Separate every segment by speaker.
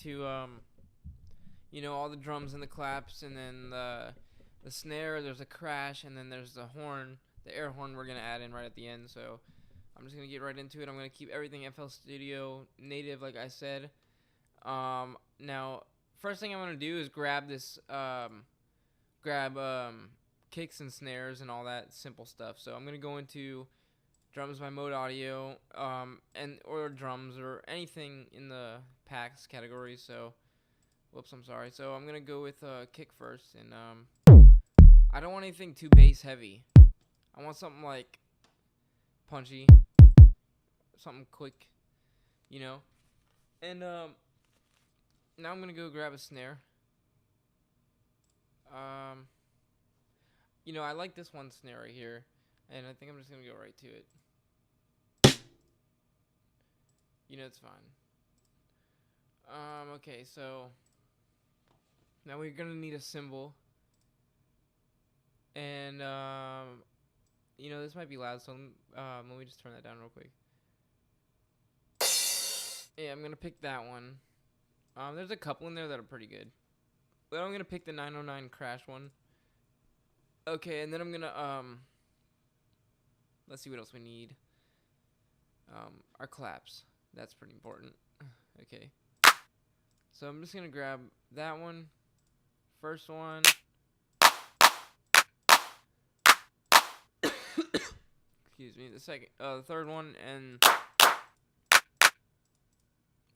Speaker 1: into all the drums and the claps, and then the snare. There's a crash, and then there's the horn, the air horn we're gonna add in right at the end. So I'm just gonna get right into it. I'm gonna keep everything FL Studio native, like I said. Now, first thing I'm gonna do is grab this, grab kicks and snares and all that simple stuff. So I'm gonna go into drums by Mode Audio, or drums or anything in the packs category. So, whoops, I'm sorry. So I'm gonna go with kick first, and I don't want anything too bass heavy. I want something like punchy, something quick, you know. And now I'm gonna go grab a snare. I like this one snare right here, and I think I'm just gonna go right to it. It's fine. Okay, so now we're gonna need a cymbal, and this might be loud, so let me just turn that down real quick. Yeah, I'm gonna pick that one. There's a couple in there that are pretty good, but I'm gonna pick the 909 Crash one. Okay, and then I'm gonna let's see what else we need. Our claps. That's pretty important. Okay. So I'm just gonna grab that one, first one. Excuse me. The third one, and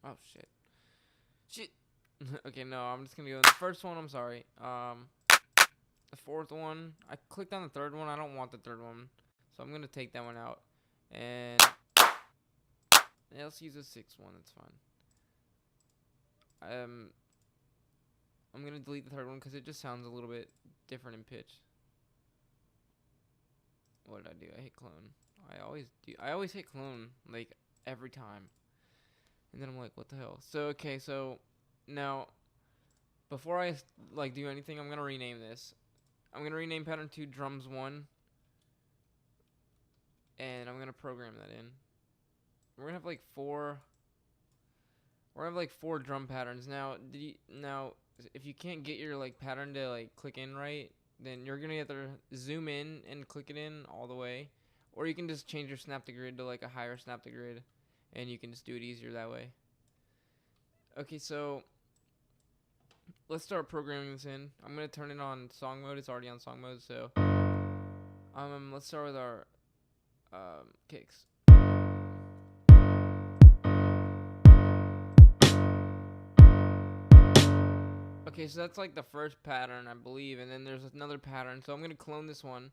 Speaker 1: oh shit. Okay, no, I'm just gonna go with the first one. I'm sorry. The fourth one. I clicked on the third one. I don't want the third one, so I'm gonna take that one out, and let's use the sixth one. That's fine. I'm gonna delete the third one because it just sounds a little bit different in pitch. What did I do? I hit clone. I always hit clone, like, every time. And then I'm like, what the hell? So, okay, so now before I do anything, I'm gonna rename this. I'm gonna rename pattern 2 drums 1, and I'm gonna program that in. We're gonna have like four drum patterns. Now, if you can't get your pattern to click in right, then you're gonna have to zoom in and click it in all the way, or you can just change your snap to grid to a higher snap to grid, and you can just do it easier that way. Okay, so let's start programming this in. I'm gonna turn it on song mode. It's already on song mode. So let's start with our kicks. Okay, so that's the first pattern, I believe, and then there's another pattern. So I'm gonna clone this one,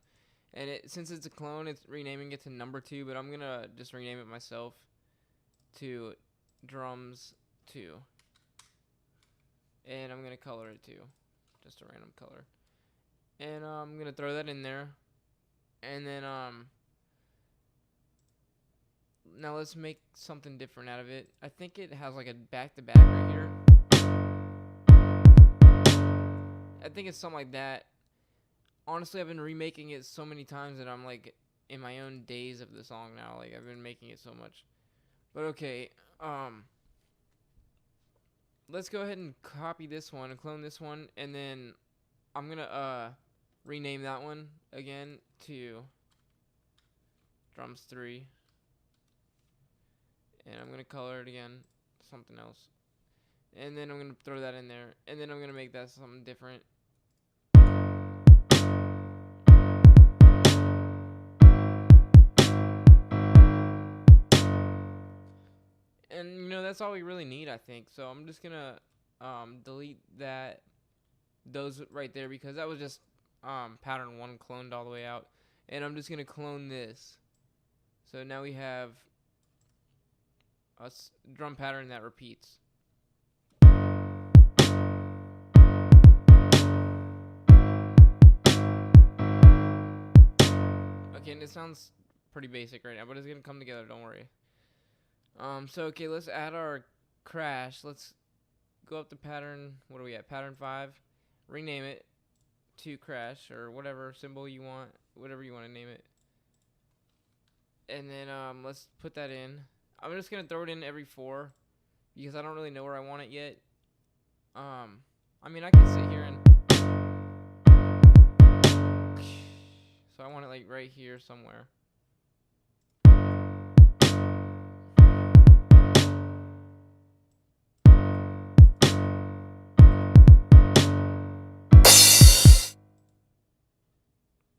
Speaker 1: and since it's a clone, it's renaming it to number 2. But I'm gonna just rename it myself to drums 2, and I'm gonna color it too, just a random color. And I'm gonna throw that in there, and then now let's make something different out of it. I think it has a back-to-back right here. I think it's something like that. Honestly, I've been remaking it so many times that I'm in my own daze of the song now. I've been making it so much. But okay, let's go ahead and copy this one and clone this one, and then I'm gonna rename that one again to drums 3, and I'm gonna color it again something else, and then I'm gonna throw that in there, and then I'm gonna make that something different. And that's all we really need, I think. So I'm just gonna delete those right there, because that was just pattern 1 cloned all the way out, and I'm just gonna clone this. So now we have a drum pattern that repeats. Okay, and it sounds pretty basic right now, but it's gonna come together, don't worry. So okay, let's add our crash. Let's go up to pattern, what are we at? Pattern 5. Rename it to crash, or whatever symbol you want, whatever you want to name it. And then let's put that in. I'm just gonna throw it in every 4, because I don't really know where I want it yet. I mean, I can sit here and so I want it like right here somewhere.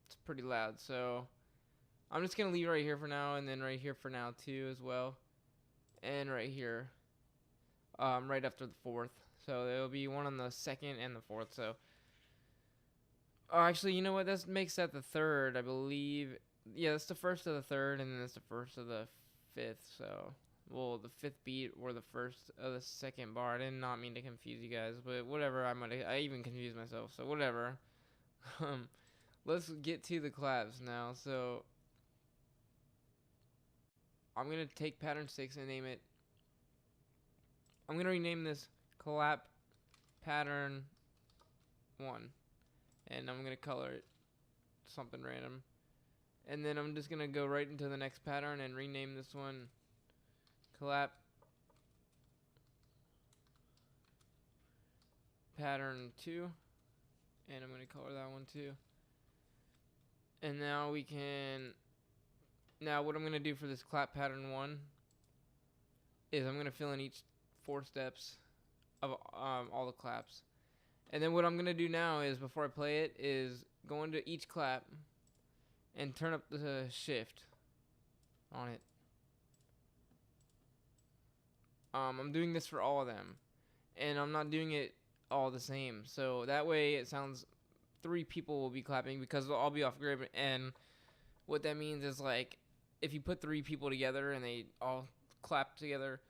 Speaker 1: It's pretty loud, so I'm just gonna leave right here for now, and then right here for now too as well, and right here, right after the fourth. So there'll be one on the second and the fourth. So, oh, actually, you know what? That makes that the third, I believe. Yeah, that's the first of the third, and then that's the first of the fifth. So, well, the fifth beat or the first of the second bar. I did not mean to confuse you guys, but whatever. I even confused myself. So whatever. Let's get to the claps now. So I'm gonna take pattern 6 and name it. I'm gonna rename this clap pattern 1, and I'm gonna color it something random. And then I'm just gonna go right into the next pattern and rename this one clap pattern 2, and I'm gonna color that one too. And now we can. Now what I'm gonna do for this clap pattern 1 is I'm gonna fill in each 4 steps of all the claps. And then what I'm gonna do now is, before I play it, is go into each clap and turn up the shift on it. I'm doing this for all of them, and I'm not doing it all the same, so that way it sounds 3 people will be clapping because they'll all be off grid. And what that means is, like, if you put 3 people together and they all clap together,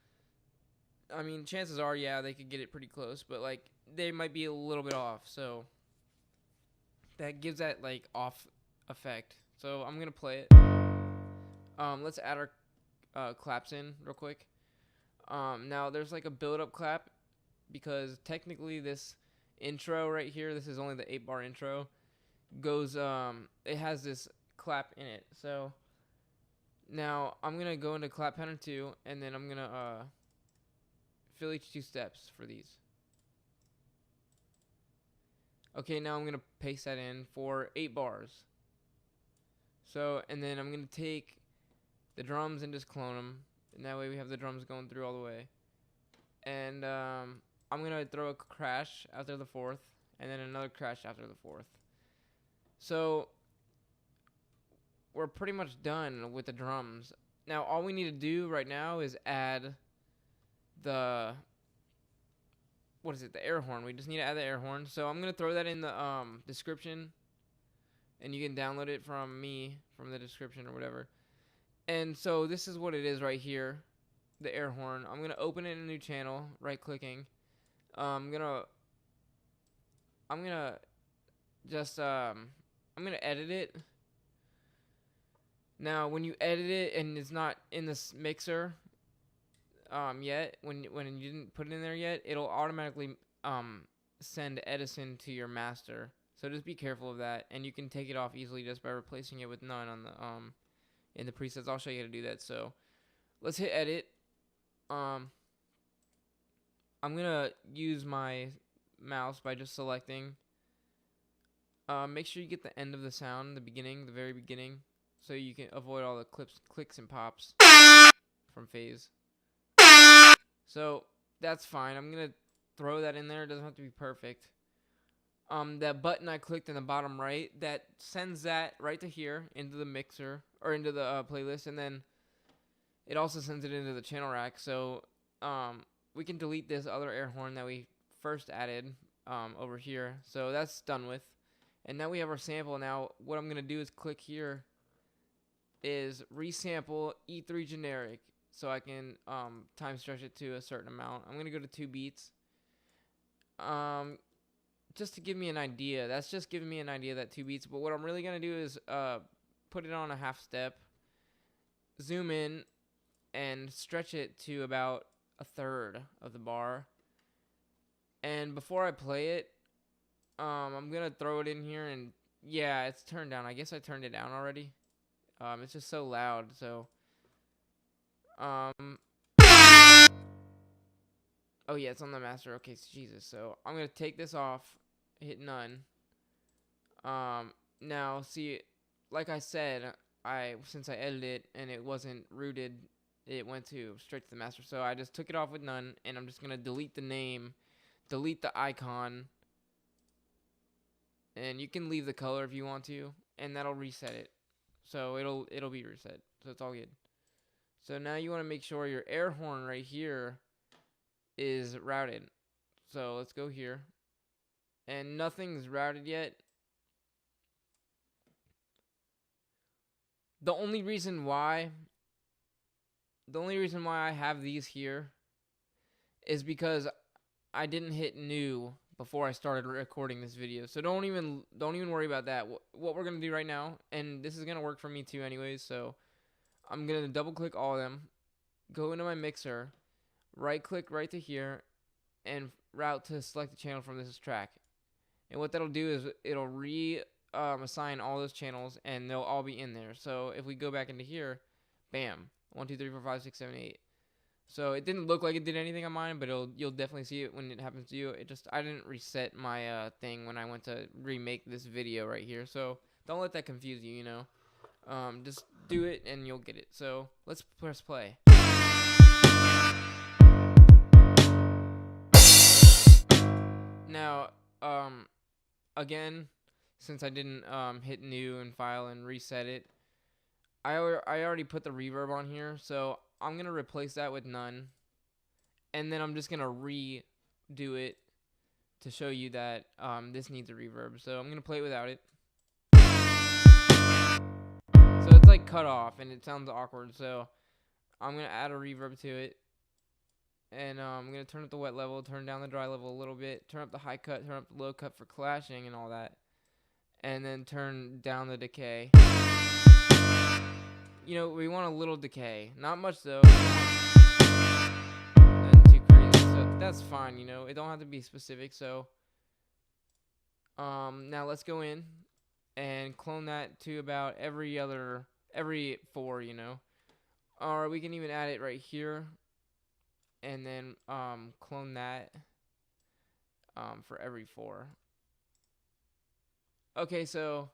Speaker 1: I mean, chances are, yeah, they could get it pretty close, but like they might be a little bit off, so that gives that like off effect. So I'm gonna play it. Let's add our claps in real quick. Now there's like a build-up clap, because technically this intro right here, this is only the 8-bar intro, goes it has this clap in it. So now I'm gonna go into clap pattern 2, and then I'm gonna fill each 2 steps for these. Okay, now I'm gonna paste that in for 8 bars. So, and then I'm gonna take the drums and just clone them, and that way we have the drums going through all the way. And I'm gonna throw a crash after the 4th, and then another crash after the 4th. So we're pretty much done with the drums. Now all we need to do right now is add the, what is it, the air horn. We just need to add the air horn. So I'm gonna throw that in the description, and you can download it from me, from the description or whatever. And so this is what it is right here, the air horn. I'm gonna open it in a new channel, right clicking. I'm gonna just I'm gonna edit it. Now when you edit it and it's not in this mixer yet, when you didn't put it in there yet, it'll automatically send Edison to your master. So just be careful of that, and you can take it off easily just by replacing it with none on the in the presets. I'll show you how to do that. So let's hit edit. I'm gonna use my mouse by just selecting. Make sure you get the end of the sound, the beginning, the very beginning, so you can avoid all the clicks and pops from phase. So that's fine. I'm gonna throw that in there. It doesn't have to be perfect. That button I clicked in the bottom right, that sends that right to here into the mixer, or into the playlist, and then it also sends it into the channel rack. So we can delete this other air horn that we first added over here. So that's done with. And now we have our sample. Now what I'm gonna do is click here, is resample E3 generic, so I can time stretch it to a certain amount. I'm gonna go to 2 beats. Just to give me an idea. That's just giving me an idea, that 2 beats. But what I'm really gonna do is put it on a half step, zoom in, and stretch it to about a third of the bar. And before I play it, I'm gonna throw it in here, and yeah, it's turned down. I guess I turned it down already. It's just so loud. So Oh yeah, it's on the master. Okay, so Jesus. So I'm gonna take this off, hit none. Now see, like I said, since I edited it and it wasn't rooted, it went to straight to the master. So I just took it off with none, and I'm just gonna delete the name, delete the icon, and you can leave the color if you want to, and that'll reset it. So it'll be reset. So it's all good. So now you want to make sure your air horn right here is routed. So let's go here. And nothing's routed yet. The only reason why I have these here is because I didn't hit new before I started recording this video. So don't even worry about that. What we're going to do right now, and this is going to work for me too anyways, so I'm going to double click all of them, go into my mixer, right click right to here, and route to select the channel from this track. And what that'll do is it'll assign all those channels, and they'll all be in there. So if we go back into here, bam, 1 2 3 4 5 6 7 8. So it didn't look like it did anything on mine, but you'll definitely see it when it happens to you. I didn't reset my thing when I went to remake this video right here. So don't let that confuse you, you know. Just do it and you'll get it. So let's press play. Now, again, since I didn't hit new and file and reset it, I already put the reverb on here, so I'm gonna replace that with none, and then I'm just gonna redo it to show you that this needs a reverb. So I'm gonna play it without it. So it's like cut off and it sounds awkward. So I'm gonna add a reverb to it, and I'm gonna turn up the wet level, turn down the dry level a little bit, turn up the high cut, turn up the low cut for clashing and all that, and then turn down the decay. You know, we want a little decay, not much though. Nothing too crazy, so that's fine. You know, it don't have to be specific. So, now let's go in and clone that to about every 4. You know, or we can even add it right here, and then clone that for every 4. Okay, so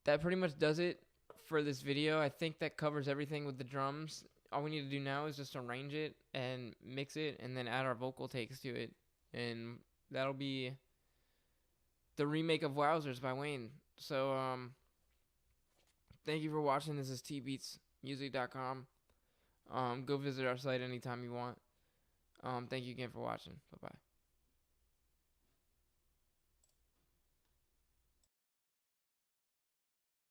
Speaker 1: that pretty much does it for this video. I think that covers everything with the drums. All we need to do now is just arrange it and mix it and then add our vocal takes to it. And that'll be the remake of Wowzers by Wayne. So, thank you for watching. This is tbeatsmusic.com. Go visit our site anytime you want. Thank you again for watching. Bye-bye.